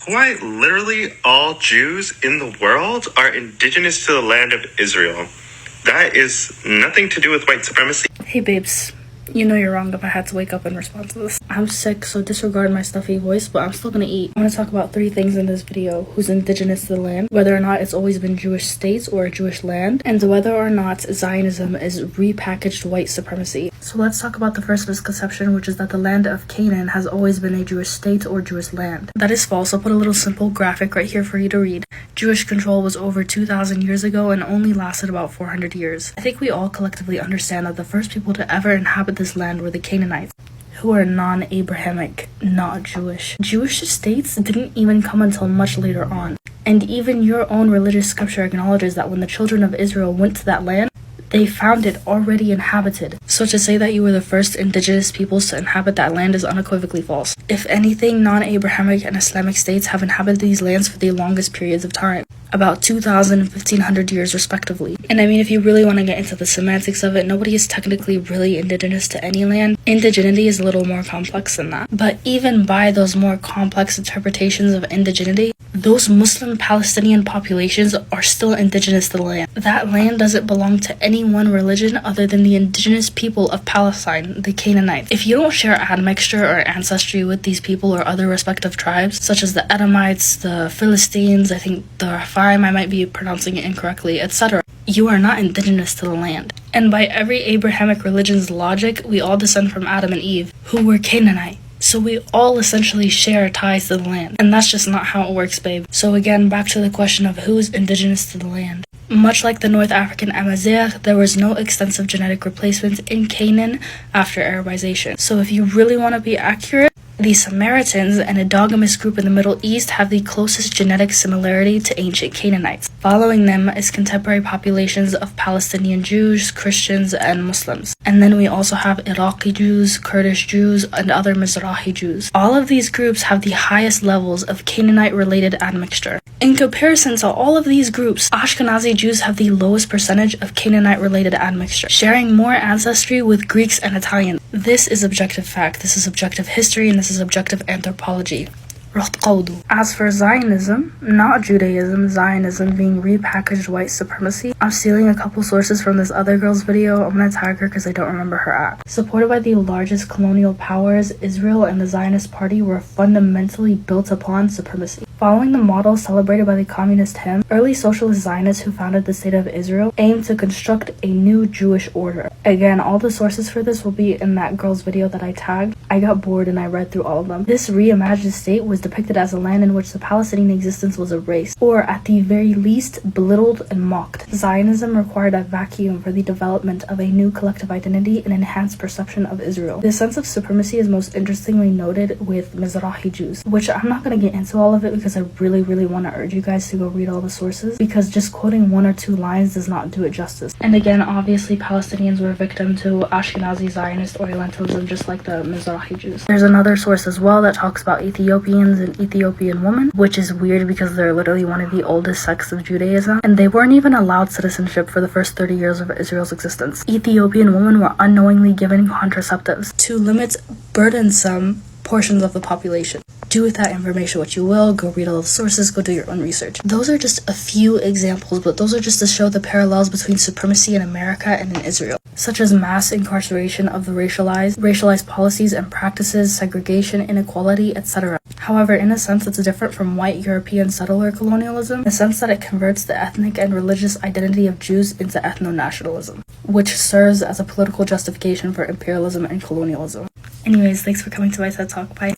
Quite literally all Jews in the world are indigenous to the land of Israel. That is nothing to do with white supremacy. Hey babes, you know you're wrong if I had to wake up and respond to this. I'm sick, so disregard my stuffy voice, but I'm still gonna eat. I'm gonna talk about 3 things in this video: who's indigenous to the land, whether or not it's always been Jewish states or a Jewish land, and whether or not Zionism is repackaged white supremacy. So let's talk about the first misconception, which is that the land of Canaan has always been a Jewish state or Jewish land. That is false. I'll put a little simple graphic right here for you to read. Jewish control was over 2,000 years ago and only lasted about 400 years. I think we all collectively understand that the first people to ever inhabit this land were the Canaanites, who are non-Abrahamic, not Jewish. Jewish states didn't even come until much later on. And even your own religious scripture acknowledges that when the children of Israel went to that land, they found it already inhabited. So to say that you were the first indigenous peoples to inhabit that land is unequivocally false. If anything, non-Abrahamic and Islamic states have inhabited these lands for the longest periods of time, about 2,000 and 1,500 years respectively. And I mean, if you really want to get into the semantics of it, nobody is technically really indigenous to any land. Indigeneity is a little more complex than that. But even by those more complex interpretations of indigeneity, those Muslim Palestinian populations are still indigenous to the land. That land doesn't belong to any one religion other than the indigenous people of Palestine, the Canaanites. If you don't share admixture or ancestry with these people or other respective tribes, such as the Edomites, the Philistines, I think the Rephaim, I might be pronouncing it incorrectly, etc., you are not indigenous to the land. And by every Abrahamic religion's logic, we all descend from Adam and Eve, who were Canaanite. So we all essentially share ties to the land. And that's just not how it works, babe. So again, back to the question of who's indigenous to the land. Much like the North African Amazigh, there was no extensive genetic replacement in Canaan after Arabization. So if you really want to be accurate, the Samaritans, an endogamous group in the Middle East, have the closest genetic similarity to ancient Canaanites. Following them is contemporary populations of Palestinian Jews, Christians, and Muslims. And then we also have Iraqi Jews, Kurdish Jews, and other Mizrahi Jews. All of these groups have the highest levels of Canaanite-related admixture. In comparison to all of these groups, Ashkenazi Jews have the lowest percentage of Canaanite-related admixture, sharing more ancestry with Greeks and Italians. This is objective fact, this is objective history, and this is objective anthropology. As for Zionism, not Judaism, Zionism being repackaged white supremacy, I'm stealing a couple sources from this other girl's video. I'm gonna tag her because I don't remember her at. Supported by the largest colonial powers, Israel and the Zionist Party were fundamentally built upon supremacy. Following the model celebrated by the communist hymn, early socialist Zionists who founded the state of Israel aimed to construct a new Jewish order. Again, all the sources for this will be in that girl's video that I tagged. I got bored and I read through all of them. This reimagined state was depicted as a land in which the Palestinian existence was erased, or at the very least belittled and mocked. Zionism required a vacuum for the development of a new collective identity and enhanced perception of Israel. The sense of supremacy is most interestingly noted with Mizrahi Jews, which I'm not going to get into all of it because I really want to urge you guys to go read all the sources, because just quoting 1 or 2 lines does not do it justice. And again, obviously Palestinians were victim to Ashkenazi Zionist Orientalism just like the Mizrahi Jews. There's another source as well that talks about Ethiopians and Ethiopian women, which is weird because they're literally one of the oldest sects of Judaism, and they weren't even allowed citizenship for the first 30 years of Israel's existence. Ethiopian women were unknowingly given contraceptives to limit burdensome portions of the population. Do with that information what you will. Go read all the sources, go do your own research. Those are just a few examples, but those are just to show the parallels between supremacy in America and in Israel, such as mass incarceration of the racialized policies and practices, segregation, inequality, etc. However, in a sense, it's different from white European settler colonialism, in the sense that it converts the ethnic and religious identity of Jews into ethno-nationalism, which serves as a political justification for imperialism and colonialism. Anyways, thanks for coming to my TED Talk. Bye.